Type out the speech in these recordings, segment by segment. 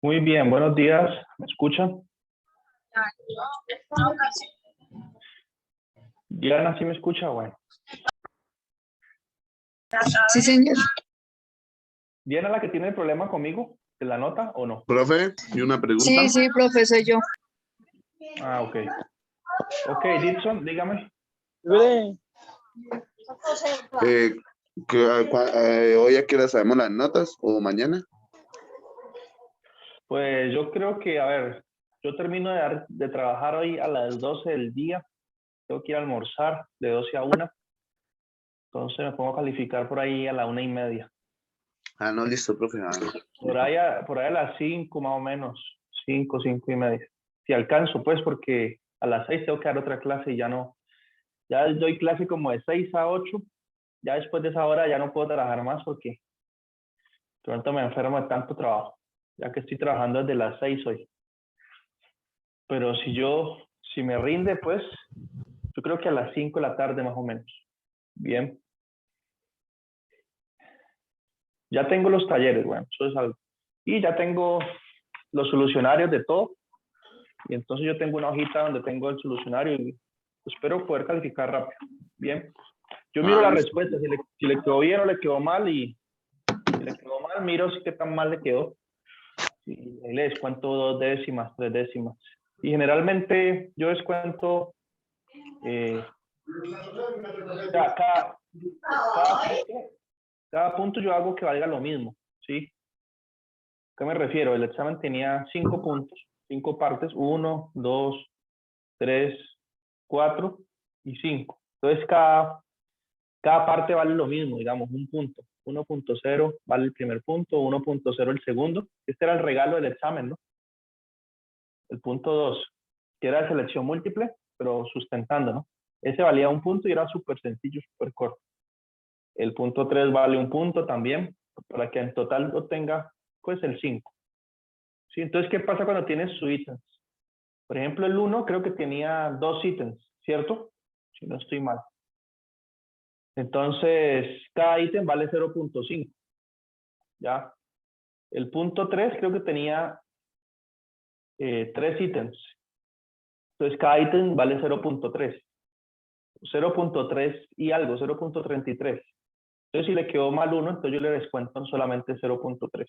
Muy bien, buenos días. ¿Me escuchan? Diana, ¿sí me escucha? Bueno. Sí, señor. ¿Diana la que tiene el problema conmigo? ¿De la nota o no? Profe, y una pregunta. Sí, sí, profe, soy yo. Ah, ok. Ok, Dixon, dígame. Eh, Hoy a qué hora sabemos las notas o mañana. Pues yo creo que, a ver, yo termino de trabajar hoy a las 12 del día. Tengo que ir a almorzar de 12 a 1. Entonces me pongo a calificar por ahí a la 1:30. Ah, no, listo, profe. Por ahí a las 5 más o menos. 5:30. Si alcanzo, pues, porque a las 6 tengo que dar otra clase y ya no. Ya doy clase como de 6 a 8. Ya después de esa hora ya no puedo trabajar más porque de pronto me enfermo de tanto trabajo, ya que estoy trabajando desde las 6 hoy. Pero si me rinde, pues, yo creo que a las 5 de la tarde más o menos. Bien. Ya tengo los talleres, bueno, eso es algo. Y ya tengo los solucionarios de todo. Y entonces yo tengo una hojita donde tengo el solucionario y espero poder calificar rápido. Bien. Yo miro la Listo. respuesta, si le quedó bien o le quedó mal, y si le quedó mal, miro si qué tan mal le quedó. Y ahí le descuento 2 décimas, 3 décimas. Y generalmente yo descuento cada, cada, cada, punto, cada punto yo hago que valga lo mismo, ¿sí? ¿A qué me refiero? El examen tenía 5 puntos, 5 partes, 1, 2, 3, 4 y 5. Entonces cada parte vale lo mismo, digamos, un punto. 1.0 vale el primer punto, 1.0 el segundo. Este era el regalo del examen, ¿no? El punto 2, que era de selección múltiple, pero sustentando, ¿no? Ese valía un punto y era súper sencillo, súper corto. El punto 3 vale un punto también, para que en total obtenga, pues, el 5. ¿Sí? Entonces, ¿qué pasa cuando tienes sus ítems? Por ejemplo, el 1 creo que tenía 2 ítems, ¿cierto? Si no estoy mal. Entonces, cada ítem vale 0.5. ¿Ya? El punto 3 creo que tenía 3 ítems. Entonces, cada ítem vale 0.3. 0.3 y algo, 0.33. Entonces, si le quedó mal uno, entonces yo le descuento solamente 0.3.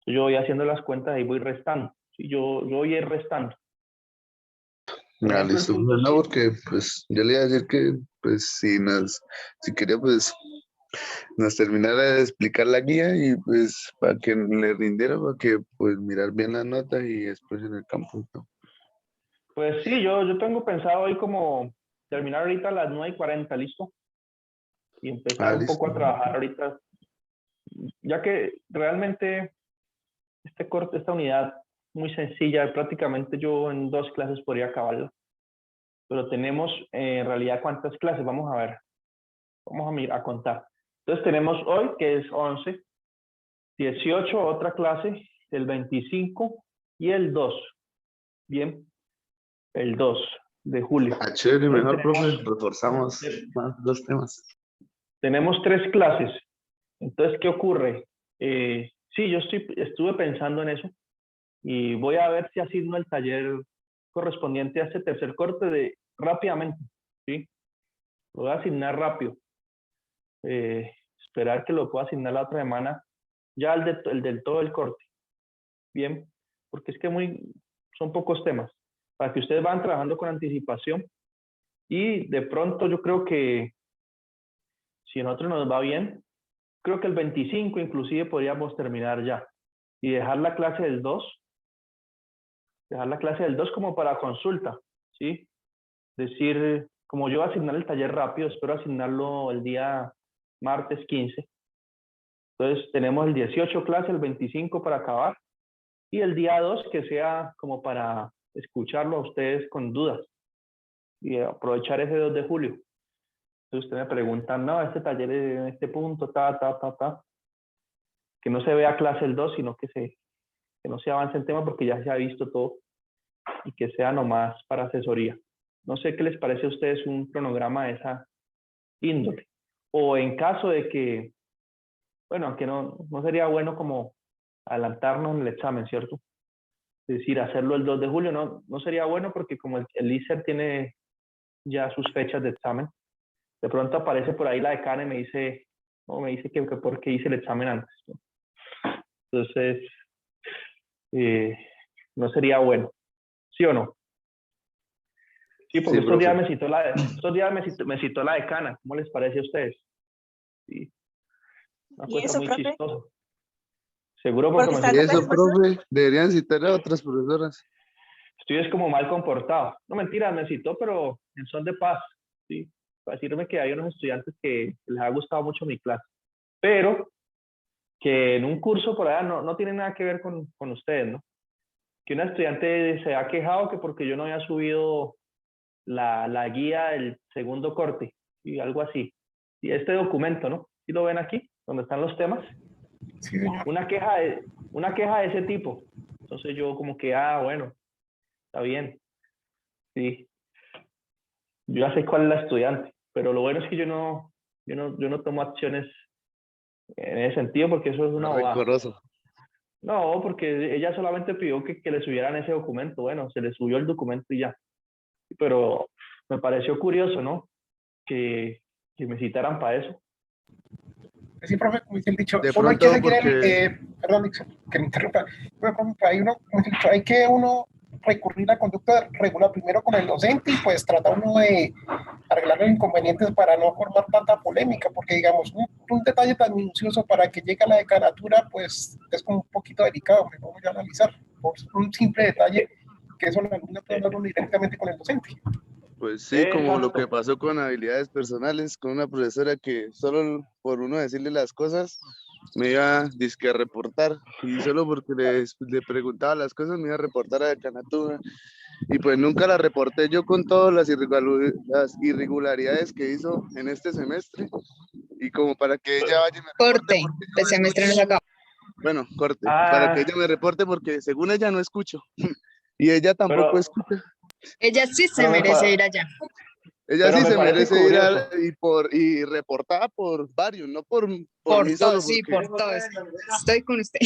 Yo voy haciendo las cuentas y voy restando. ¿Sí? Yo voy a ir restando. Por ejemplo, el Listo. punto No, 5. porque pues yo le iba a decir que pues si quería pues nos terminara de explicar la guía y pues para que le rindiera, para que pues mirar bien las notas y después en el campo, ¿no? Pues sí, yo tengo pensado hoy como terminar ahorita a las 9:40, ¿listo? Y empezar un poco Listo. a trabajar ahorita, ya que realmente esta unidad muy sencilla, prácticamente yo en 2 clases podría acabarla. Pero tenemos en realidad cuántas clases, vamos a ver, a contar. Entonces tenemos hoy que es 11, 18 otra clase, el 25 y el 2. Bien, el 2 de julio. Chévere, Entonces mejor, profe, reforzamos más los temas. tenemos 3 clases. Entonces, ¿qué ocurre? Sí, yo estuve pensando en eso y voy a ver si asigno el taller correspondiente a este tercer corte rápidamente, ¿sí? Lo voy a asignar rápido. Esperar que lo pueda asignar la otra semana, ya el del todo el corte. Bien, porque es que son pocos temas, para que ustedes van trabajando con anticipación y de pronto yo creo que si a nosotros nos va bien, creo que el 25 inclusive podríamos terminar ya y dejar la clase del 2 como para consulta, ¿sí? Decir, como yo voy a asignar el taller rápido, espero asignarlo el día martes 15. Entonces tenemos el 18 clase, el 25 para acabar y el día 2 que sea como para escucharlo a ustedes con dudas y aprovechar ese 2 de julio. Entonces ustedes me preguntan, no, este taller en este punto, que no se vea clase el 2, sino que no se avance el tema porque ya se ha visto todo y que sea nomás para asesoría. No sé qué les parece a ustedes un cronograma de esa índole. O en caso de que, bueno, aunque no sería bueno como adelantarnos en el examen, ¿cierto? Es decir, hacerlo el 2 de julio no sería bueno porque como el ICER tiene ya sus fechas de examen, de pronto aparece por ahí la decana y me dice que por qué hice el examen antes, ¿no? Entonces, no sería bueno, ¿sí o no? Sí, porque Sí, estos días profe. me citó la decana. ¿Cómo les parece a ustedes? Sí, una ¿Y cosa eso, muy profe? chistosa. Seguro porque Porque me está Y citó. eso, conversando. profe, deberían citar a otras profesoras. Estoy es como mal comportado. No, mentira, me citó, pero en son de paz. Sí, para decirme que hay unos estudiantes que les ha gustado mucho mi clase. Pero que en un curso por allá no tiene nada que ver con ustedes, ¿no? Que una estudiante se ha quejado que porque yo no había subido la guía del segundo corte y algo así. Y este documento, ¿no? ¿Sí lo ven aquí? Donde están los temas. Sí, señor. Una queja de ese tipo. Entonces yo como que, bueno, está bien. Sí, yo ya sé cuál es la estudiante, pero lo bueno es que yo no tomo acciones en ese sentido porque eso es una bobada. Rencoroso. No, porque ella solamente pidió que le subieran ese documento. Bueno, se le subió el documento y ya. Pero me pareció curioso, ¿no? Que me citaran para eso. Sí, profe, como dice el dicho, De uno hay que pronto seguir porque perdón, Dixon, que me interrumpa. Pero, profe, hay uno, como dice el dicho, hay que uno recurrir a conducta regular primero con el docente y pues trata uno de arreglar los inconvenientes para no formar tanta polémica, porque digamos, un detalle tan minucioso para que llegue a la decanatura, pues es como un poquito delicado, me pongo yo a analizar, por un simple detalle que eso la alumna puede hablar directamente con el docente. pues sí, como lo que Exacto. pasó con habilidades personales, con una profesora que solo por uno decirle las cosas me iba dizque a reportar y solo porque le preguntaba las cosas me iba a reportar a decanatura y pues nunca la reporté yo con todas las irregularidades que hizo en este semestre y como para que ella vaya y me reporte Corte, porque yo el no semestre no escucho. se acaba. Bueno, corte, para que Ah, ella me reporte porque según ella no escucho y ella tampoco pero, escucha. Ella sí se pero, me, merece ir allá. Ella pero sí me se parece merece ir curioso. y reportada por varios, no por Por mí todo, solo, sí, porque por todo. Estoy con usted.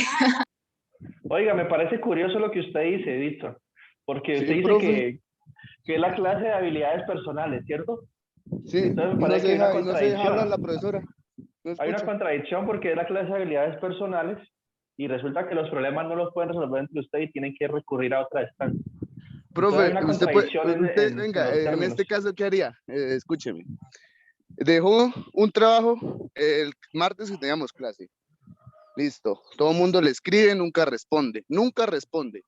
Oiga, me parece curioso lo que usted dice, Víctor, porque usted sí, dice profe, que es la clase de habilidades personales, ¿cierto? sí, Entonces me parece que hay una y no se deja hablar contradicción. la profesora, no Hay una escucha. contradicción porque es la clase de habilidades personales y resulta que los problemas no los pueden resolver entre ustedes y tienen que recurrir a otra instancia. Entonces hay Profe, una contradicción venga, los en términos. este caso, ¿qué haría? Escúcheme. Dejó un trabajo el martes que teníamos clase. Listo. Todo el mundo le escribe, nunca responde. Nunca responde.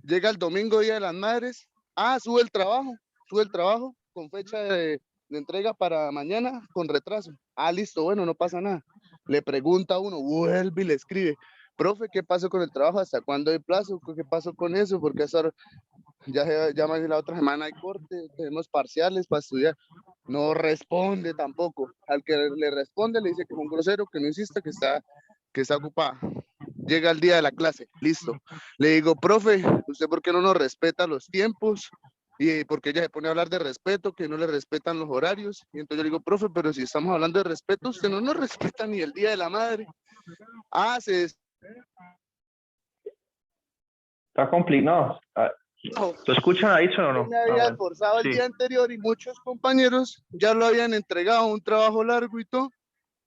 Llega el domingo, Día de las Madres. Sube el trabajo. Sube el trabajo con fecha de entrega para mañana con retraso. Listo, bueno, no pasa nada. Le pregunta a uno, vuelve y le escribe. Profe, ¿qué pasó con el trabajo? ¿Hasta cuándo hay plazo? ¿Qué pasó con eso? Porque hasta ya más de la otra semana hay corte, tenemos parciales para estudiar. No responde tampoco. Al que le responde le dice que es un grosero, que no insista, que está ocupada. Llega el día de la clase, listo. Le digo, profe, ¿usted por qué no nos respeta los tiempos? Y porque ella se pone a hablar de respeto, que no le respetan los horarios. Y entonces yo le digo, profe, pero si estamos hablando de respeto, usted no nos respeta ni el Día de la Madre. Se Está complicado. desesperó. ¿Lo escuchan ahí o Yo no? me había Bueno, esforzado el sí. día anterior y muchos compañeros ya lo habían entregado, un trabajo largo y todo,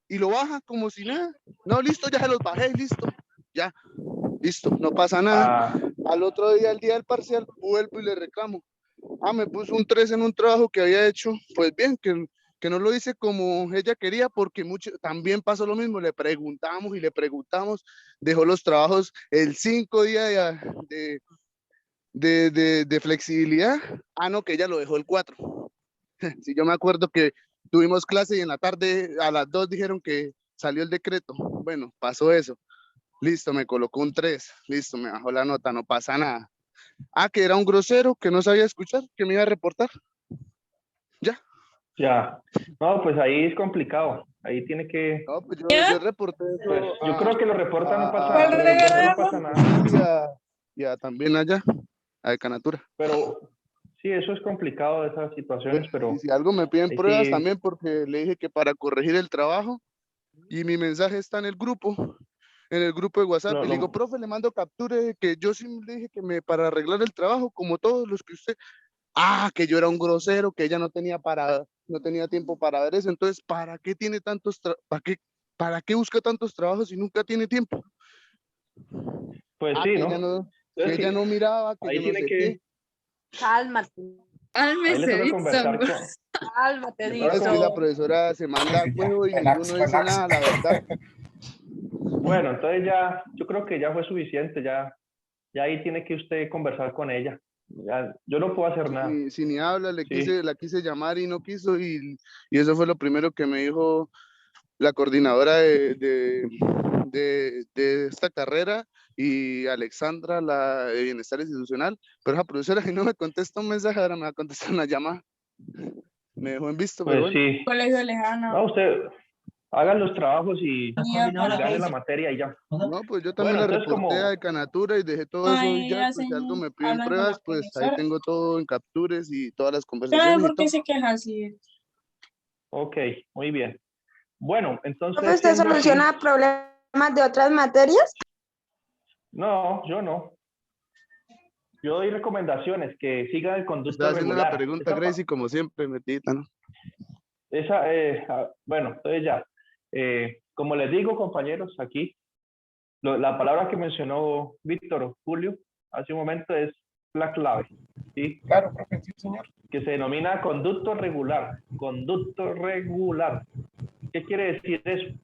y lo baja como si nada. No, listo, ya se los bajé, listo, ya, listo, no pasa nada. Ah, Al otro día, el día del parcial, vuelvo y le reclamo. Me puso un 3 en un trabajo que había hecho, pues bien, que no lo hice como ella quería, porque también pasó lo mismo, le preguntamos y le preguntamos, dejó los trabajos el 5 día de flexibilidad. No, que ella lo dejó el 4. Si yo me acuerdo que tuvimos clase y en la tarde a las 2 dijeron que salió el decreto. Bueno, pasó eso. Listo, me colocó un 3. Listo, me bajó la nota, no pasa nada. Que era un grosero, que no sabía escuchar, que me iba a reportar. Ya. ya. No, pues ahí es complicado. Ahí tiene que, No, pues yo reporté pues eso yo creo que lo reporta, no a, pasa, a lo mi reporta, jefe no pasa nada. y también allá, a Decanatura. Pero sí, eso es complicado, esas situaciones, Y pero si algo me piden ahí pruebas sí, también, porque le dije que para corregir el trabajo y mi mensaje está en el grupo. en el grupo de WhatsApp Lo- y le digo, lo- profe, le mando captura de que yo sí le dije que para arreglar el trabajo, como todos los que usted, que yo era un grosero, que ella no tenía tiempo para ver eso. Entonces, ¿para qué tiene para qué busca tantos trabajos si nunca tiene tiempo? pues sí, Que ¿no? que Entonces ella sí, no miraba, que yo ahí no tiene sé qué. que, Cálmate. ahí le Cálmese, toca Dixon. conversar Cálmate, le No, toca es que con- esa Dixon. profesora se manda Ya, huevo y relax, ninguno dice relax. nada, la verdad. bueno, entonces ya, yo creo que ya fue suficiente, ya ahí tiene que usted conversar con ella. Ya, yo no puedo hacer nada, Si ni habla, sí. la quise llamar y no quiso, y eso fue lo primero que me dijo la coordinadora de esta carrera y Alexandra, la de Bienestar Institucional, pero esa profesora que no me contesta un mensaje, ahora me va a contestar una llamada. Me dejó en visto, pero Pues bueno. sí. Colegio lejano. No, usted haga los trabajos y gane la Ay, materia y ya. No, pues yo también Bueno, la entonces reporté a como, Decanatura y dejé todo eso y ya, pues si algo me piden hablan con la pruebas, pues ahí profesora. tengo todo en capturas y todas las ¿Sabe conversaciones y por qué todo. se queja así? ok, muy bien. Bueno, ¿Profe, entonces usted siendo así, soluciona problemas de otras materias? no, yo no. Yo doy recomendaciones que sigan el conducto Estaba haciendo una regular. pregunta, Gracie, como siempre, metida, ¿no? Bueno, entonces ya. Como les digo, compañeros, aquí, la palabra que mencionó Víctor Julio hace un momento es la clave, ¿sí? Claro, profe, sí, señor. Que se denomina conducto regular. Conducto regular. ¿Qué quiere decir eso?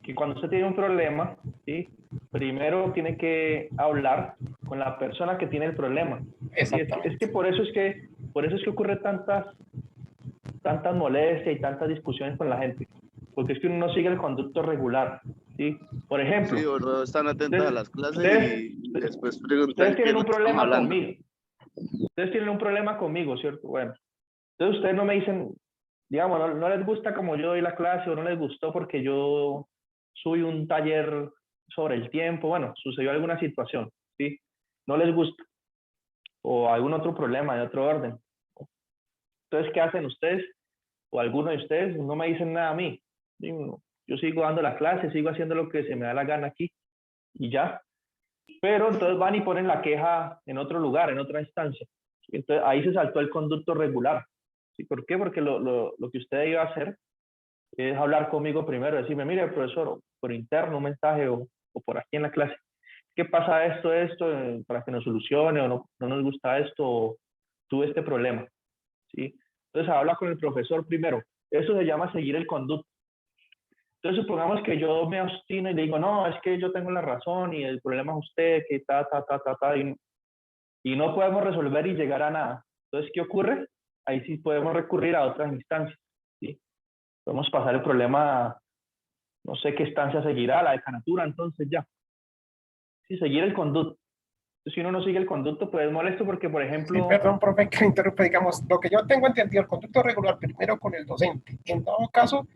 Que cuando usted tiene un problema, ¿sí? Primero tiene que hablar con la persona que tiene el problema. ¿Sí? Es que por eso es que ocurre tantas molestias y tantas discusiones con la gente, porque es que uno no sigue el conducto regular, ¿sí? Por ejemplo, Sí, o no están atentas a las clases ustedes, y después preguntan ustedes qué es tienen lo un que estamos problema hablando. conmigo, ¿cierto? Bueno, entonces ustedes no me dicen, digamos, no les gusta como yo doy la clase o no les gustó porque yo subí un taller sobre el tiempo, bueno, sucedió alguna situación, ¿sí? No les gusta, o algún otro problema de otro orden. Entonces, ¿qué hacen ustedes? O alguno de ustedes no me dicen nada a mí. Yo sigo dando la clase, sigo haciendo lo que se me da la gana aquí y ya. Pero entonces van y ponen la queja en otro lugar, en otra instancia. Entonces ahí se saltó el conducto regular. ¿Sí? ¿Por qué? Porque lo que usted iba a hacer es hablar conmigo primero, decirme, mire, profesor, por interno, un mensaje o por aquí en la clase, ¿qué pasa esto, para que nos solucione o no nos gusta esto o tuve este problema? ¿Sí? Entonces habla con el profesor primero. Eso se llama seguir el conducto. Entonces supongamos que yo me obstino y le digo, no, es que yo tengo la razón y el problema es usted, que y no podemos resolver y llegar a nada. Entonces, ¿qué ocurre? Ahí sí podemos recurrir a otras instancias. ¿Sí? Podemos pasar el problema a, no sé qué instancia seguirá, la decanatura, entonces ya. Sí, seguir el conducto. Entonces, si uno no sigue el conducto, pues es molesto porque, por Sí, ejemplo, perdón, profe, que interrumpa, digamos, lo que yo tengo entendido, el conducto regular primero con el docente. En todo caso,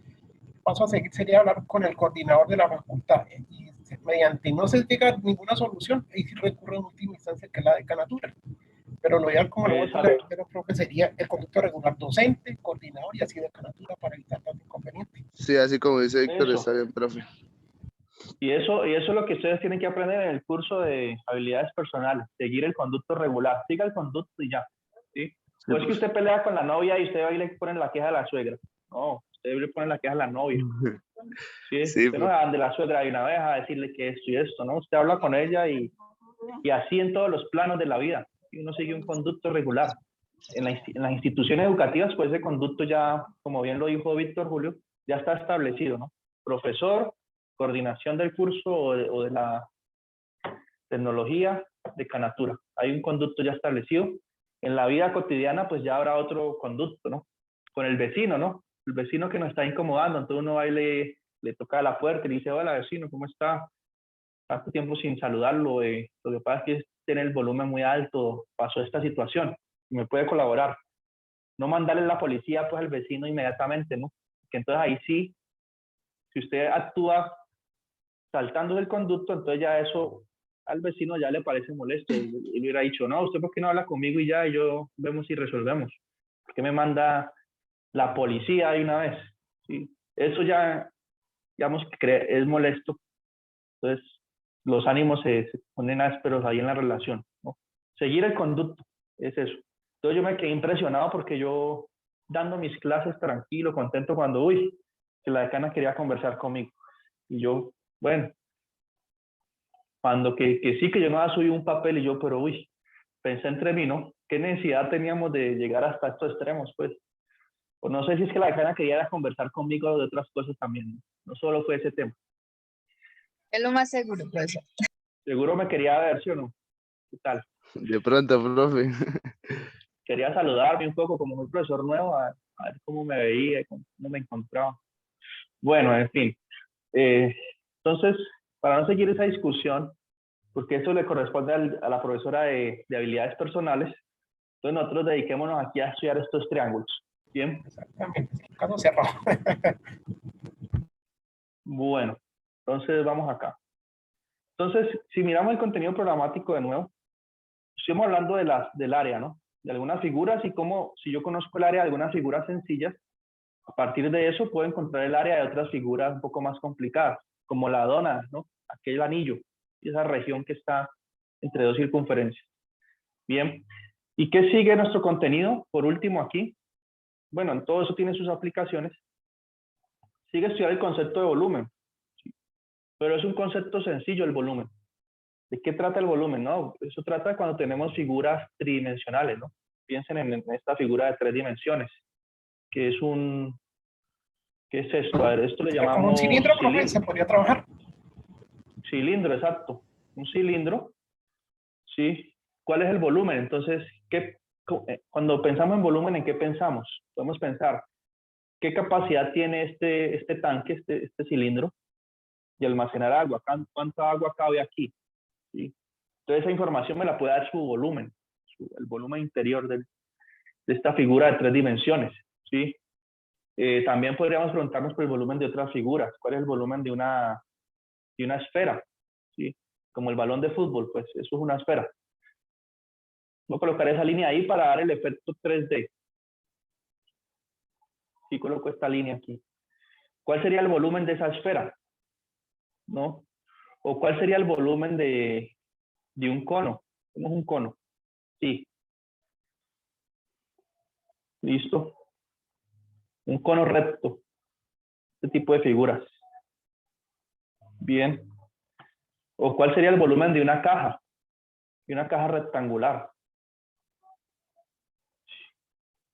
paso a seguir sería hablar con el coordinador de la facultad y mediante no se llega a ninguna solución, ahí sí recurre en última instancia que es la decanatura. Pero lo ideal, como lo voy a decir, exacto. pero creo que sería el conducto regular docente, coordinador y así decanatura para evitar tanto inconveniente. Sí, así como dice Víctor, Eso. está bien, profe. Y eso es lo que ustedes tienen que aprender en el curso de habilidades personales, seguir el conducto regular, siga el conducto y ya, ¿sí? Sí, No es que profe. usted pelea con la novia y usted va y le pone la queja a la suegra, no, usted le pone la queja a la novia, ¿sí? Sí, Usted no va de la suegra de una vez a decirle que esto y esto, ¿no? Usted habla con ella y así en todos los planos de la vida, y uno sigue un conducto regular. En las instituciones educativas, pues ese conducto ya, como bien lo dijo Víctor Julio, ya está establecido, ¿no? Profesor, coordinación del curso o de la tecnología, decanatura. Hay un conducto ya establecido. En la vida cotidiana, pues ya habrá otro conducto, ¿no? Con el vecino, ¿no? El vecino que nos está incomodando, entonces uno va y le toca a la puerta y le dice, hola vecino, ¿cómo está? Tanto tiempo sin saludarlo, lo que pasa es que tiene el volumen muy alto, pasó esta situación, me puede colaborar. No mandarle a la policía pues al vecino inmediatamente, ¿no? Que entonces ahí sí, si usted actúa saltando del conducto, entonces ya eso al vecino ya le parece molesto. Y le hubiera dicho, no, usted por qué no habla conmigo y ya, y yo vemos y resolvemos. ¿Por qué me manda la policía de una vez? ¿Sí? Eso ya, digamos, es molesto Entonces, los ánimos se ponen ásperos ahí en la relación, ¿no? Seguir el conducto, es eso. Entonces yo me quedé impresionado porque yo dando mis clases tranquilo, contento, cuando, uy, que la decana quería conversar conmigo. Y yo, bueno, cuando que sí, que yo no había subido un papel y yo, pero uy, pensé entre mí, ¿no? ¿Qué necesidad teníamos de llegar hasta estos extremos, pues? Pues no sé si es que la decana quería conversar conmigo de otras cosas también, ¿no? No solo fue ese tema. Es lo más seguro, profesor. Seguro me quería ver, ¿sí o no? ¿Qué tal? De pronto, profe. Quería saludarme un poco como un profesor nuevo, a ver cómo me veía, cómo me encontraba. Bueno, en fin. Entonces, para no seguir esa discusión, porque eso le corresponde a la profesora de habilidades personales, entonces nosotros dediquémonos aquí a estudiar estos triángulos. ¿Bien? Exactamente, caso cerrado. Bueno, entonces vamos acá. Entonces, si miramos el contenido programático de nuevo, estamos hablando del área, ¿no? De algunas figuras y cómo, si yo conozco el área de algunas figuras sencillas, a partir de eso puedo encontrar el área de otras figuras un poco más complicadas, como la dona, ¿no? Aquel anillo, y esa región que está entre dos circunferencias. Bien, ¿y qué sigue nuestro contenido? Por último aquí, bueno, en todo eso tiene sus aplicaciones. Sigue estudiar el concepto de volumen, ¿sí? Pero es un concepto sencillo el volumen. ¿De qué trata el volumen? No, eso trata cuando tenemos figuras tridimensionales, ¿no? Piensen en esta figura de 3 dimensiones, que es un... ¿Qué es esto? A ver, esto le llamamos Como un cilindro, profe, se podría trabajar. cilindro, exacto. Un cilindro, ¿sí? ¿Cuál es el volumen? Entonces, cuando pensamos en volumen, ¿en qué pensamos? Podemos pensar, ¿qué capacidad tiene este tanque, este cilindro, de almacenar agua? ¿Cuánta agua cabe aquí? ¿Sí? Entonces, esa información me la puede dar su volumen, el volumen interior de esta figura de 3 dimensiones, ¿sí? También podríamos preguntarnos por el volumen de otras figuras. ¿Cuál es el volumen de una esfera? ¿Sí? Como el balón de fútbol, pues eso es una esfera. Voy a colocar esa línea ahí para dar el efecto 3D. Sí, coloco esta línea aquí. ¿Cuál sería el volumen de esa esfera? ¿No? ¿O cuál sería el volumen de un cono? ¿Cómo es un cono? Sí. Listo. Un cono recto. Este tipo de figuras. Bien. ¿O cuál sería el volumen de una caja? De una caja rectangular.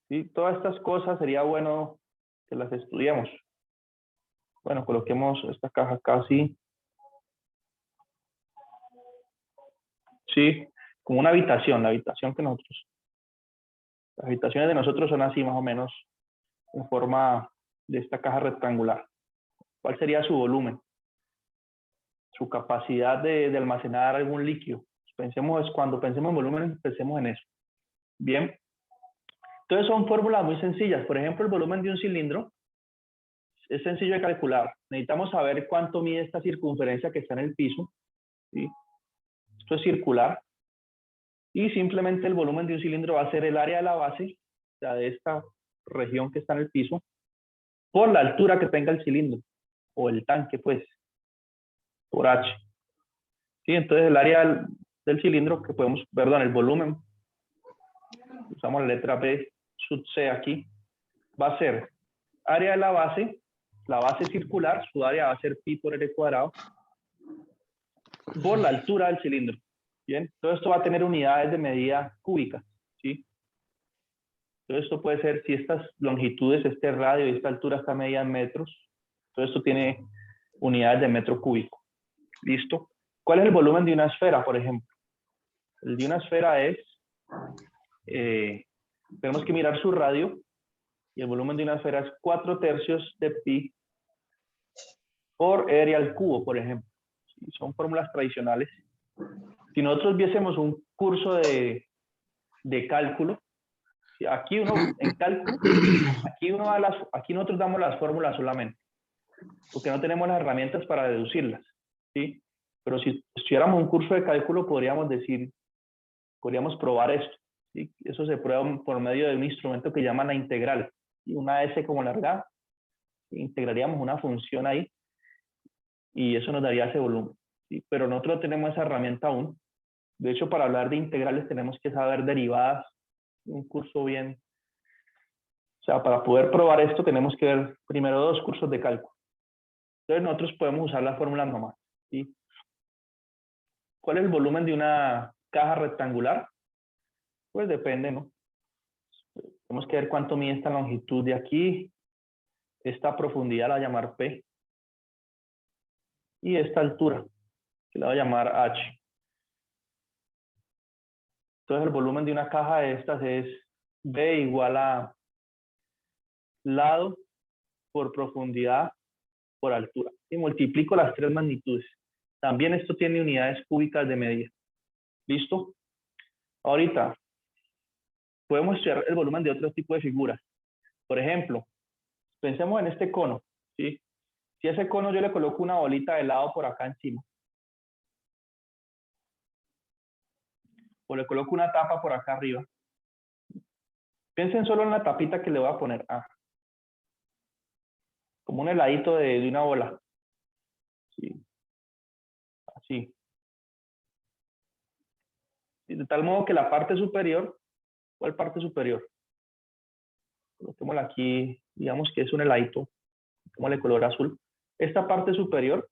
¿Sí? Todas estas cosas sería bueno que las estudiemos. Bueno, coloquemos esta caja acá así. Sí, como una habitación, la habitación que nosotros... Las habitaciones de nosotros son así más o menos en forma de esta caja rectangular. ¿Cuál sería su volumen? Su capacidad de almacenar algún líquido. Cuando pensemos en volumen, pensemos en eso. Bien. Entonces son fórmulas muy sencillas. Por ejemplo, el volumen de un cilindro es sencillo de calcular. Necesitamos saber cuánto mide esta circunferencia que está en el piso. ¿Sí? Esto es circular. Y simplemente el volumen de un cilindro va a ser el área de la base, o sea, de esta región que está en el piso, por la altura que tenga el cilindro, o el tanque, pues, por H. ¿Sí? Entonces el área del cilindro que podemos, perdón, el volumen, usamos la letra B sub C aquí, va a ser área de la base circular, su área va a ser pi por r cuadrado, por la altura del cilindro. Bien, todo esto va a tener unidades de medida cúbicas, ¿sí? Todo esto puede ser, si estas longitudes, este radio y esta altura está medida en metros, todo esto tiene unidades de metro cúbico. ¿Listo? ¿Cuál es el volumen de una esfera, por ejemplo? El de una esfera es, tenemos que mirar su radio, y el volumen de una esfera es 4/3 de pi por r al cubo, por ejemplo. ¿Sí? Son fórmulas tradicionales. Si nosotros viésemos un curso de cálculo, aquí uno en cálculo, aquí nosotros damos las fórmulas solamente, porque no tenemos las herramientas para deducirlas, ¿sí? Pero si estudiáramos un curso de cálculo, podríamos probar esto, ¿sí? Eso se prueba por medio de un instrumento que llaman la integral, y una S como larga, integraríamos una función ahí, y eso nos daría ese volumen. ¿sí? Pero nosotros no tenemos esa herramienta aún. De hecho, para hablar de integrales tenemos que saber derivadas, un curso bien. O sea, para poder probar esto tenemos que ver primero 2 cursos de cálculo. Entonces nosotros podemos usar las fórmulas nomás, ¿sí? ¿Cuál es el volumen de una caja rectangular? Pues depende, ¿no? Tenemos que ver cuánto mide esta longitud de aquí, esta profundidad la voy a llamar P, y esta altura, que la voy a llamar H. Entonces el volumen de una caja de estas es B igual a lado por profundidad por altura. Y multiplico las 3 magnitudes. También esto tiene unidades cúbicas de medida. ¿Listo? Ahorita, podemos estudiar el volumen de otro tipo de figuras. Por ejemplo, pensemos en este cono, ¿sí? Si a ese cono yo le coloco una bolita de helado por acá encima, o le coloco una tapa por acá arriba, piensen solo en la tapita que le voy a poner. Como un heladito de una bola. ¿Sí? Así. Y de tal modo que la parte superior, ¿cuál parte superior? Coloquémosla aquí, digamos que es un heladito, pongámosle color azul. Esta parte superior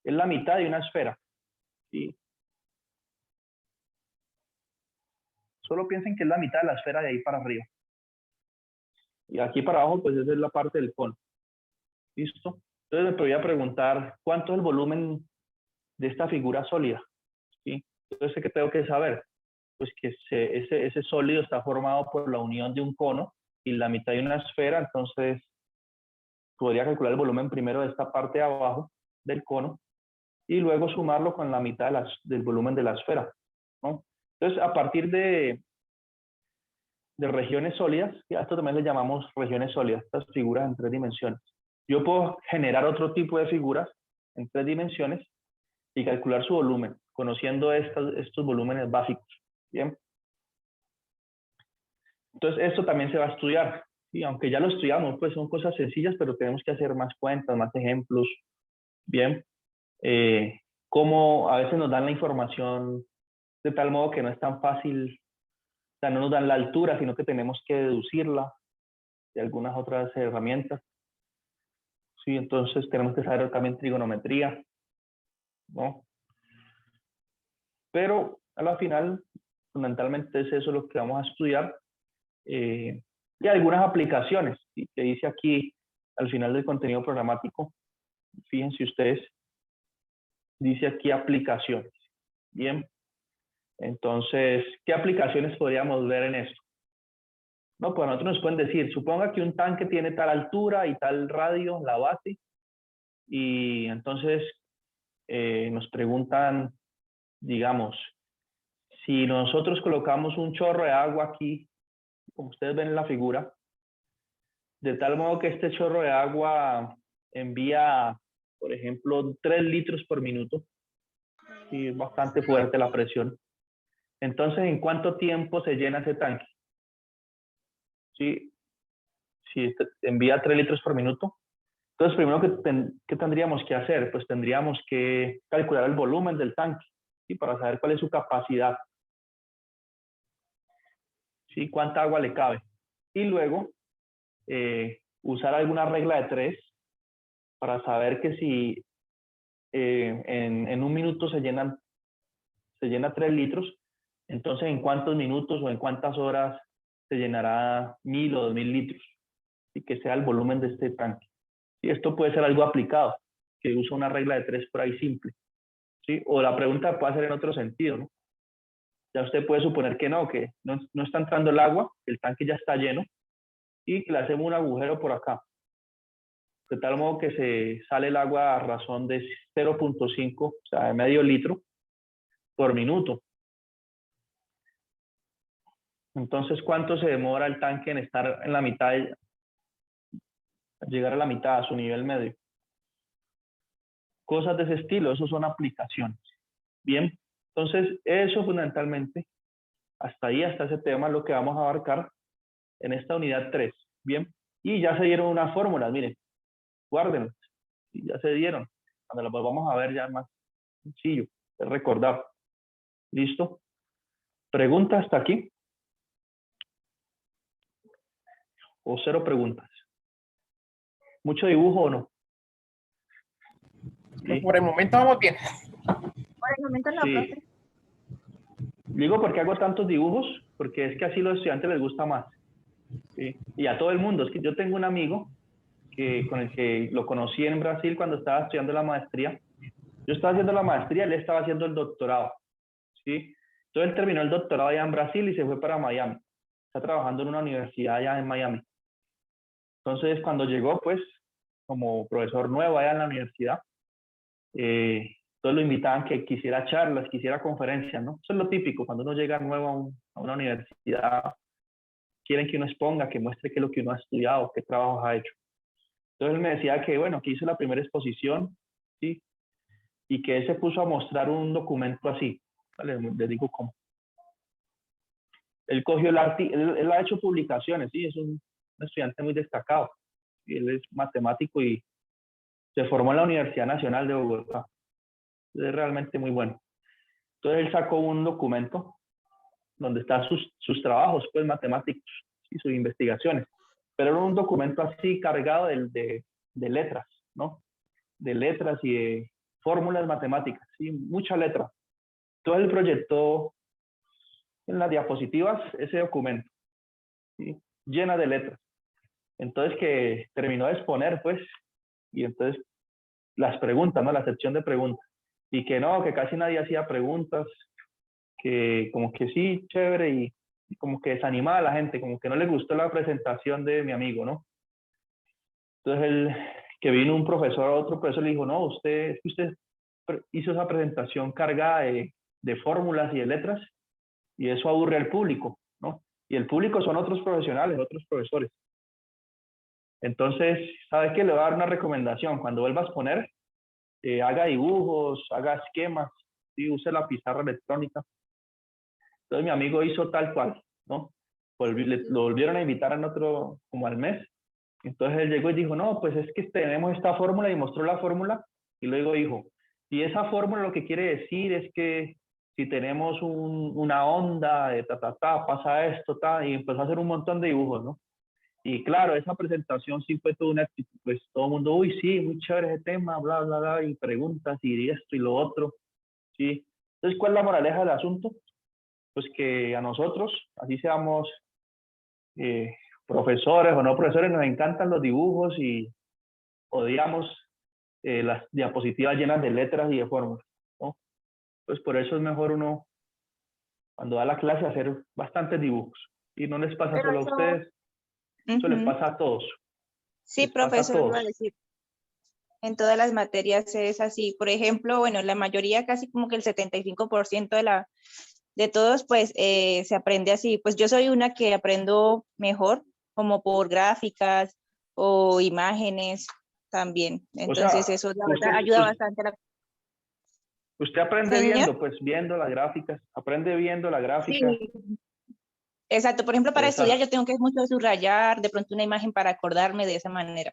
es la mitad de una esfera. ¿Sí? Solo piensen que es la mitad de la esfera de ahí para arriba. Y aquí para abajo, pues esa es la parte del cono. ¿Listo? Entonces me podría preguntar, ¿cuánto es el volumen de esta figura sólida? ¿Sí? Entonces, ¿qué tengo que saber? Pues que ese sólido está formado por la unión de un cono y la mitad de una esfera, entonces podría calcular el volumen primero de esta parte de abajo del cono y luego sumarlo con la mitad del volumen de la esfera, ¿no? Entonces, a partir de regiones sólidas, y a esto también le llamamos regiones sólidas, estas figuras en 3 dimensiones. Yo puedo generar otro tipo de figuras en 3 dimensiones y calcular su volumen, conociendo estos volúmenes básicos. Bien. Entonces, esto también se va a estudiar. Y aunque ya lo estudiamos, pues son cosas sencillas, pero tenemos que hacer más cuentas, más ejemplos. Bien. Cómo a veces nos dan la información de tal modo que no es tan fácil, o sea, no nos dan la altura, sino que tenemos que deducirla de algunas otras herramientas. Sí, entonces tenemos que saber también trigonometría, ¿no? Pero a la final, fundamentalmente es eso lo que vamos a estudiar. Y algunas aplicaciones, ¿sí? Que dice aquí al final del contenido programático, fíjense ustedes, dice aquí aplicaciones. Bien, entonces, ¿qué aplicaciones podríamos ver en esto? No, pues a nosotros nos pueden decir, suponga que un tanque tiene tal altura y tal radio, la base, y entonces nos preguntan, digamos, si nosotros colocamos un chorro de agua aquí, como ustedes ven en la figura, de tal modo que este chorro de agua envía, por ejemplo, 3 litros por minuto, y es bastante fuerte la presión. Entonces, ¿en cuánto tiempo se llena ese tanque? ¿Sí? Si envía 3 litros por minuto. Entonces, primero, ¿qué tendríamos que hacer? Pues tendríamos que calcular el volumen del tanque, ¿sí? Para saber cuál es su capacidad. ¿Sí? ¿Cuánta agua le cabe? Y luego, usar alguna regla de 3 para saber que si en un minuto se llena 3 litros, entonces en cuántos minutos o en cuántas horas se llenará 1000 o 2000 litros, y que sea el volumen de este tanque. Y esto puede ser algo aplicado, que usa una regla de 3 por ahí simple, ¿sí? O la pregunta puede ser en otro sentido, ¿no? Ya usted puede suponer que no está entrando el agua, el tanque ya está lleno, y que le hacemos un agujero por acá, de tal modo que se sale el agua a razón de 0.5, o sea, de medio litro por minuto. Entonces, ¿cuánto se demora el tanque en estar en la mitad, llegar a la mitad, a su nivel medio? Cosas de ese estilo, eso son aplicaciones. Bien, entonces eso fundamentalmente, hasta ese tema es lo que vamos a abarcar en esta unidad 3. Bien, y ya se dieron unas fórmulas, miren, guárdenlas, ya se dieron. cuando lo volvamos a ver ya es más sencillo, es recordar. ¿Listo? ¿Preguntas hasta aquí? ¿O cero preguntas? ¿Mucho dibujo o no? Sí. Por el momento vamos bien. Por el momento no, Sí. profe. Digo porque hago tantos dibujos, porque es que así a los estudiantes les gusta más. ¿Sí? Y a todo el mundo. Es que yo tengo un amigo con el que lo conocí en Brasil cuando estaba estudiando la maestría. Yo estaba haciendo la maestría, él estaba haciendo el doctorado. ¿Sí? Entonces él terminó el doctorado allá en Brasil y se fue para Miami. Está trabajando en una universidad allá en Miami. Entonces cuando llegó, pues, como profesor nuevo allá en la universidad, todos lo invitaban que quisiera charlas, quisiera conferencias, ¿no? Eso es lo típico, cuando uno llega nuevo a una universidad, quieren que uno exponga, que muestre qué es lo que uno ha estudiado, qué trabajos ha hecho. Entonces él me decía que, bueno, que hizo la primera exposición, ¿sí? Y que él se puso a mostrar un documento así, ¿vale? Les digo cómo. Él cogió él ha hecho publicaciones, ¿sí? Es un estudiante muy destacado. Y él es matemático y se formó en la Universidad Nacional de Bogotá. Es realmente muy bueno. Entonces él sacó un documento donde están sus trabajos, pues, matemáticos y sus investigaciones. Pero era un documento así cargado de letras, ¿no? De letras y de fórmulas matemáticas, ¿sí? Mucha letra. Entonces él proyectó en las diapositivas ese documento, ¿sí? Llena de letras. Entonces que terminó de exponer, pues, y entonces las preguntas, ¿no? La sección de preguntas. Y que no, que casi nadie hacía preguntas, que como que sí, chévere, y como que desanimaba a la gente, como que no le gustó la presentación de mi amigo, ¿no? Entonces que vino un profesor, otro profesor le dijo, no, usted hizo esa presentación cargada de fórmulas y de letras, y eso aburre al público, ¿no? Y el público son otros profesionales, otros profesores. Entonces, ¿sabe qué? Le voy a dar una recomendación. Cuando vuelva a exponer, haga dibujos, haga esquemas, ¿sí? Use la pizarra electrónica. Entonces mi amigo hizo tal cual, ¿no? Lo volvieron a invitar en otro, como al mes. Entonces él llegó y dijo, no, pues es que tenemos esta fórmula, y mostró la fórmula, y luego dijo, y esa fórmula lo que quiere decir es que si tenemos una onda de pasa esto, y empezó a hacer un montón de dibujos, ¿no? Y claro, esa presentación sí fue todo un éxito, pues todo el mundo, uy, sí, muy chévere ese tema, bla, bla, bla, y preguntas, y esto y lo otro, ¿sí? Entonces, ¿cuál es la moraleja del asunto? Pues que a nosotros, así seamos profesores o no profesores, nos encantan los dibujos y odiamos las diapositivas llenas de letras y de fórmulas, ¿no? Pues por eso es mejor uno, cuando da la clase, hacer bastantes dibujos. Y no les pasa Pero solo a eso, ustedes, eso les ujú. pasa a todos. Sí, Les pasa a profesor, iba a todos. decir, en todas las materias es así. Por ejemplo, bueno, la mayoría, casi como que el 75% de todos, pues se aprende así. Pues yo soy una que aprendo mejor, como por gráficas o imágenes también. O Entonces sea, eso la verdad ayuda bastante a la... usted aprende Señor. viendo, pues viendo las gráficas, aprende viendo la gráfica. Sí, exacto. Por ejemplo, para estudiar Exacto. yo tengo que mucho subrayar, de pronto una imagen para acordarme de esa manera.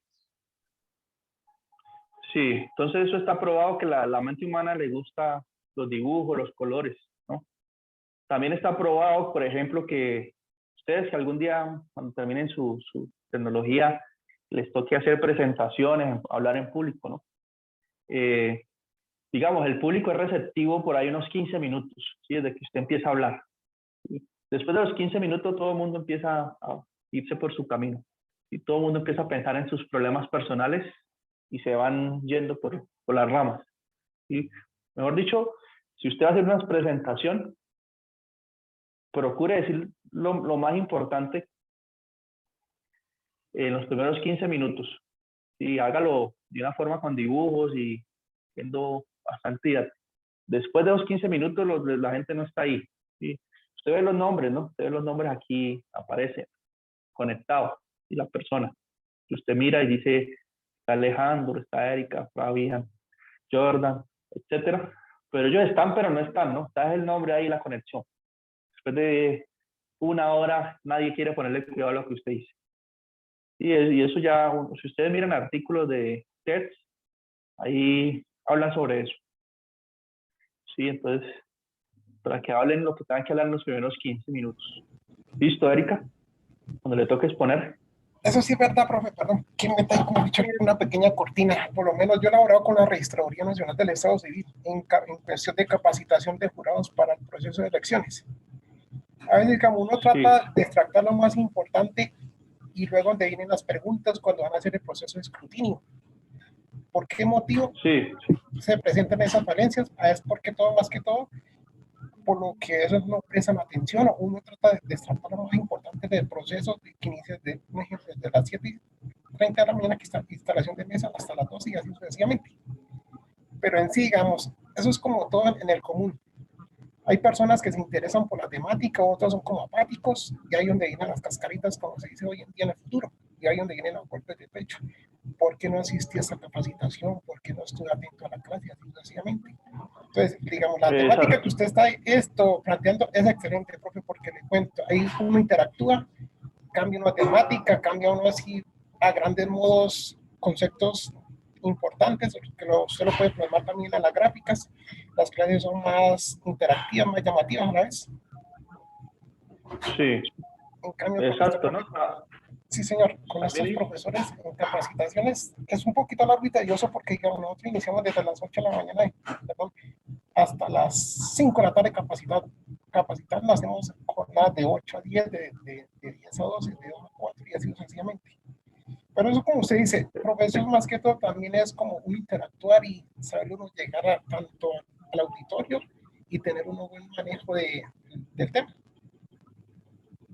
Sí, entonces eso está probado que la mente humana le gusta los dibujos, los colores, ¿no? También está probado, por ejemplo, que ustedes que algún día, cuando terminen su tecnología, les toque hacer presentaciones, hablar en público, ¿no? Digamos, el público es receptivo por ahí unos 15 minutos, ¿sí? Desde que usted empieza a hablar. ¿Sí? Después de los 15 minutos, todo el mundo empieza a irse por su camino. Y todo el mundo empieza a pensar en sus problemas personales y se van yendo por las ramas. ¿Sí? Mejor dicho, si usted va a hacer una presentación, procure decir lo más importante en los primeros 15 minutos. Y hágalo de una forma con dibujos y siendo bastante didáctico. Después de los 15 minutos, la gente no está ahí. ¿Sí? Usted ve los nombres, ¿no? Usted ve los nombres aquí, aparecen conectados. Y la persona que usted mira y dice, está Alejandro, está Erika, Fabián, Jordan, etcétera. Pero ellos están, pero no están, ¿no? Está el nombre ahí, la conexión. Después de una hora, nadie quiere ponerle cuidado a lo que usted dice. Y eso ya, si ustedes miran artículos de TED, ahí hablan sobre eso. Sí, entonces, para que hablen lo que tengan que hablar en los primeros 15 minutos. ¿Listo, Erika? Cuando le toque exponer. Eso sí es verdad, profe, perdón, que me está como dicho una pequeña cortina. Por lo menos yo he elaborado con la Registraduría Nacional del Estado Civil en cuestión de capacitación de jurados para el proceso de elecciones. A veces, digamos, uno trata de extractar lo más importante y luego donde vienen las preguntas cuando van a hacer el proceso de escrutinio. ¿Por qué motivo se presentan esas falencias? Es porque todo, más que todo, por lo que ellos no prestan atención, o uno trata de extractar lo más importante del proceso que inicia desde las 7:30 de la mañana, que está instalación de mesa, hasta las 12 y así sucesivamente. Pero en sí, digamos, eso es como todo en el común. Hay personas que se interesan por la temática, otros son como apáticos, y ahí donde vienen las cascaritas, como se dice hoy en día en el futuro, y ahí donde vienen los golpes de pecho. ¿Por qué no asistí a esta capacitación? ¿Por qué no estuve atento a la clase? Así sucesivamente. Entonces, digamos, la temática que usted está planteando es excelente, profe, porque le cuento, ahí uno interactúa, cambia una temática, cambia uno así a grandes modos conceptos importantes, que usted lo puede plasmar también en las gráficas. Las clases son más interactivas, más llamativas a la vez. Sí. En cambio, exacto, ¿no? Sí, señor, con estos profesores en capacitaciones es un poquito largo y tedioso porque, digamos, nosotros iniciamos desde las 8 de la mañana, hasta las 5 de la tarde capacitando, hacemos jornadas de 8 a 10, de 10 a 12, de 2 a 4 y así sucesivamente. Pero eso, como usted dice, profesión más que todo también es como un interactuar y saber uno llegar tanto al auditorio y tener un buen manejo del tema.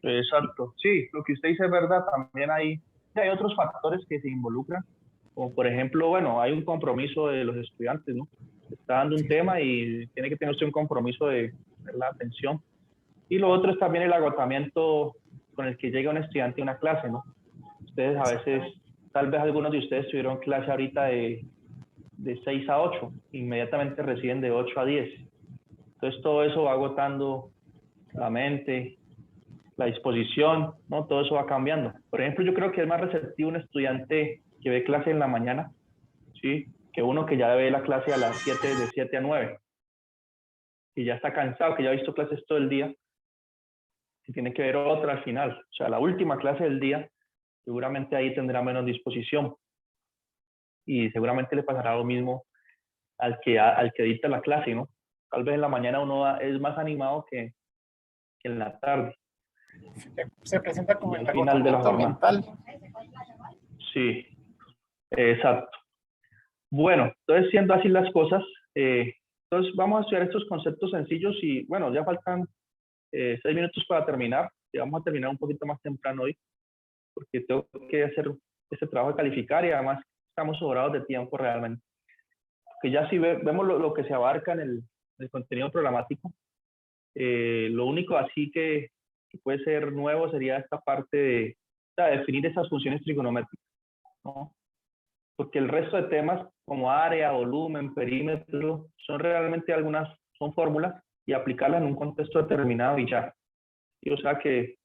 Exacto, sí, lo que usted dice es verdad, también hay otros factores que se involucran, como por ejemplo, bueno, hay un compromiso de los estudiantes, ¿no? Está dando un tema y tiene que tener usted un compromiso de la atención. Y lo otro es también el agotamiento con el que llega un estudiante a una clase, ¿no? Ustedes a veces, tal vez algunos de ustedes tuvieron clase ahorita de 6 a 8, inmediatamente reciben de 8 a 10. Entonces todo eso va agotando la mente, la disposición, ¿no? Todo eso va cambiando. Por ejemplo, yo creo que es más receptivo un estudiante que ve clase en la mañana, ¿sí? Que uno que ya ve la clase a las 7, de 7 a 9, y ya está cansado, que ya ha visto clases todo el día, y tiene que ver otra al final. O sea, la última clase del día, seguramente ahí tendrá menos disposición. Y seguramente le pasará lo mismo al que dicta la clase, ¿no? Tal vez en la mañana uno es más animado que en la tarde. Se presenta como el final de la jornada mental. Sí, exacto. Bueno, entonces siendo así las cosas, entonces vamos a estudiar estos conceptos sencillos y bueno, ya faltan 6 minutos para terminar. Y vamos a terminar un poquito más temprano hoy, porque tengo que hacer este trabajo de calificar y además estamos sobrados de tiempo realmente. Que ya si vemos lo que se abarca en el contenido programático, lo único así que puede ser nuevo sería esta parte de definir esas funciones trigonométricas, ¿no? Porque el resto de temas como área, volumen, perímetro, son realmente son fórmulas y aplicarlas en un contexto determinado y ya. Y o sea que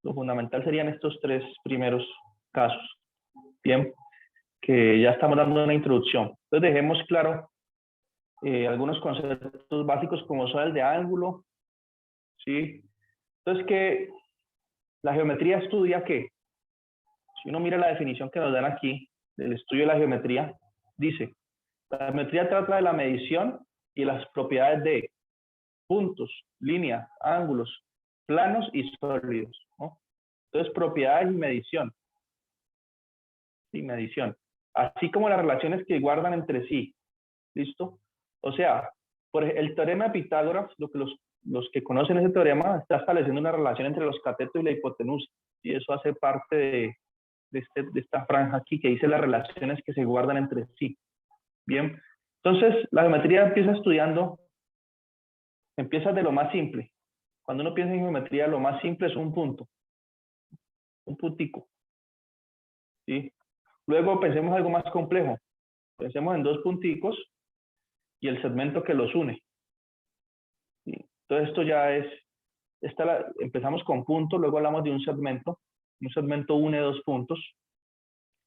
lo fundamental serían estos 3 primeros casos. Bien, que ya estamos dando una introducción. Entonces dejemos claro algunos conceptos básicos como son el de ángulo, ¿sí? Entonces, que la geometría estudia ¿qué? Si uno mira la definición que nos dan aquí del estudio de la geometría, dice, la geometría trata de la medición y las propiedades de puntos, líneas, ángulos, planos y sólidos, ¿no? Entonces, propiedades y medición. Sí, medición. Así como las relaciones que guardan entre sí. ¿Listo? O sea, por el teorema de Pitágoras, lo que los que conocen ese teorema, está estableciendo una relación entre los catetos y la hipotenusa. Y eso hace parte de esta franja aquí que dice las relaciones que se guardan entre sí. Bien, entonces la geometría empieza de lo más simple. Cuando uno piensa en geometría, lo más simple es un punto, un puntico. ¿Sí? Luego pensemos algo más complejo. Pensemos en 2 punticos y el segmento que los une. ¿Sí? Entonces esto ya es, empezamos con puntos, luego hablamos de un segmento une 2 puntos,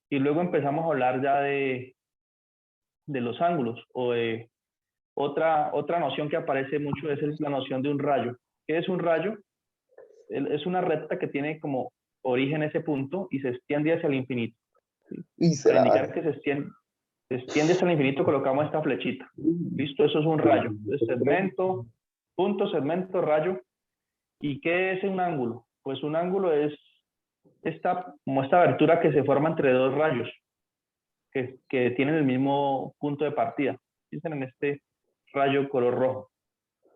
y luego empezamos a hablar ya de de los ángulos. O otra noción que aparece mucho es la noción de un rayo. ¿Qué es un rayo? Es una recta que tiene como origen ese punto y se extiende hacia el infinito. Y se Para la indicar que se extiende hacia el infinito colocamos esta flechita. ¿Listo? Eso es un rayo. Entonces, segmento, punto, segmento, rayo. ¿Y qué es un ángulo? Pues un ángulo es como esta abertura que se forma entre dos rayos que tienen el mismo punto de partida. Dicen en este rayo color rojo.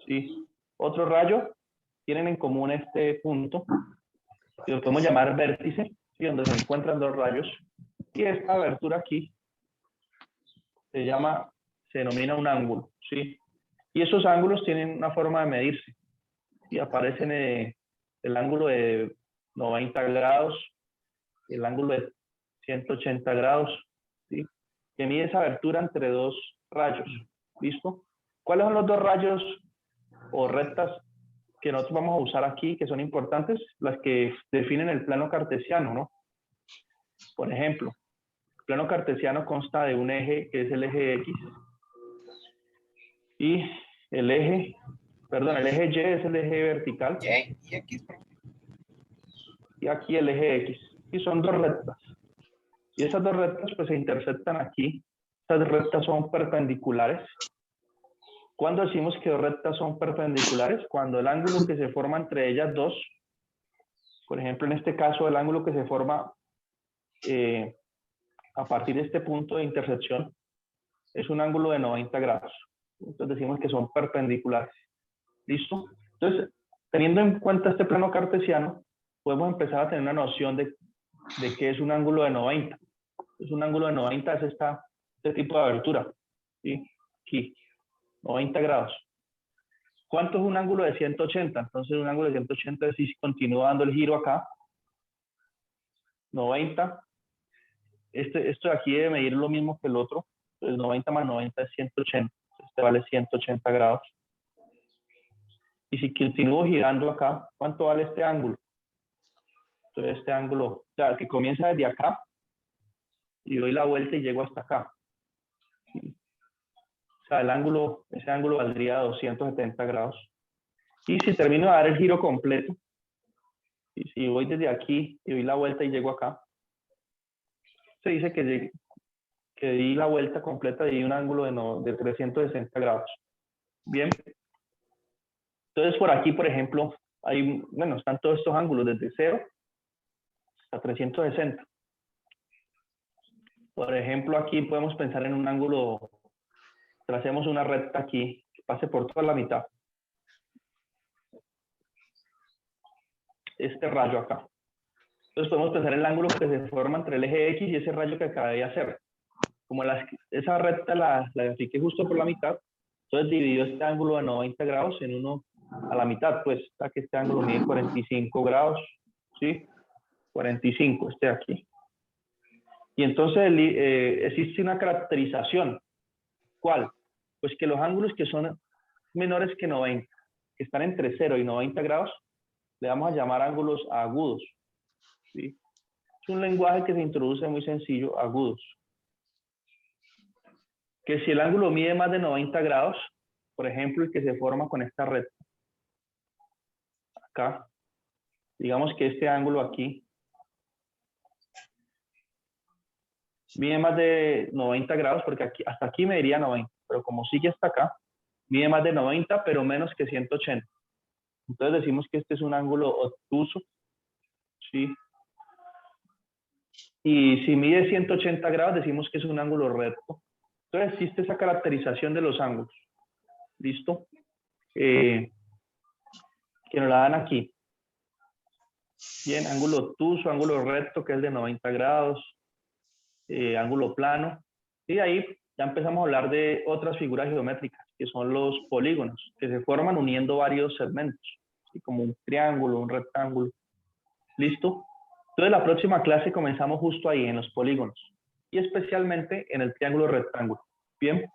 ¿Sí? Otro rayo tienen en común este punto, que lo podemos llamar vértice, ¿sí? Donde se encuentran dos rayos. Y esta abertura aquí se denomina un ángulo. ¿Sí? Y esos ángulos tienen una forma de medirse. Y aparecen el ángulo de 90 grados, el ángulo de 180 grados, ¿sí? Que mide esa abertura entre dos rayos. ¿Listo? ¿Cuáles son los dos rayos o rectas que nosotros vamos a usar aquí, que son importantes? Las que definen el plano cartesiano, ¿no? Por ejemplo, el plano cartesiano consta de un eje, que es el eje X, y el eje Y es el eje vertical, Y X, y aquí el eje X. Y son dos rectas. Y esas dos rectas pues se intersectan aquí. Estas rectas son perpendiculares. ¿Cuándo decimos que dos rectas son perpendiculares? Cuando el ángulo que se forma entre ellas dos, por ejemplo en este caso el ángulo que se forma a partir de este punto de intersección es un ángulo de 90 grados. Entonces decimos que son perpendiculares. ¿Listo? Entonces, teniendo en cuenta este plano cartesiano, podemos empezar a tener una noción de qué es un ángulo de 90. Es un ángulo de 90, es este tipo de abertura. ¿Sí? Aquí, 90 grados. ¿Cuánto es un ángulo de 180? Entonces, un ángulo de 180 es si continúa dando el giro acá. 90. Esto de aquí debe medir lo mismo que el otro. Entonces, 90 más 90 es 180. Este vale 180 grados. Y si continúo girando acá, ¿cuánto vale este ángulo? Entonces, este ángulo, o sea, que comienza desde acá y doy la vuelta y llego hasta acá. O sea, ese ángulo valdría 270 grados. Y si termino de dar el giro completo, y si voy desde aquí y doy la vuelta y llego acá, se dice que di la vuelta completa y di un ángulo de 360 grados. Bien. Entonces, por aquí, por ejemplo, están todos estos ángulos desde 0 hasta 360. Por ejemplo, aquí podemos pensar en un ángulo, tracemos una recta aquí, que pase por toda la mitad. Este rayo acá. Entonces podemos pensar en el ángulo que se forma entre el eje X y ese rayo que acabé de hacer. Como esa recta la identifiqué justo por la mitad, entonces dividió este ángulo de 90 grados en uno a la mitad, pues está que este ángulo mide 45 grados, ¿sí? 45, este de aquí. Y entonces existe una caracterización. ¿Cuál? Pues que los ángulos que son menores que 90, que están entre 0 y 90 grados, le vamos a llamar ángulos agudos. ¿Sí? Es un lenguaje que se introduce muy sencillo, agudos. Que si el ángulo mide más de 90 grados, por ejemplo, el que se forma con esta recta, acá, digamos que este ángulo aquí mide más de 90 grados, porque hasta aquí mediría 90, pero como sigue hasta acá, mide más de 90, pero menos que 180. Entonces decimos que este es un ángulo obtuso, ¿sí? Y si mide 180 grados, decimos que es un ángulo recto. Entonces existe esa caracterización de los ángulos. ¿Listo? Que nos la dan aquí. Bien, ángulo obtuso, ángulo recto, que es de 90 grados, ángulo plano. Y ahí ya empezamos a hablar de otras figuras geométricas, que son los polígonos, que se forman uniendo varios segmentos, ¿sí? Como un triángulo, un rectángulo. ¿Listo? Entonces, la próxima clase comenzamos justo ahí, en los polígonos, y especialmente en el triángulo rectángulo. Bien.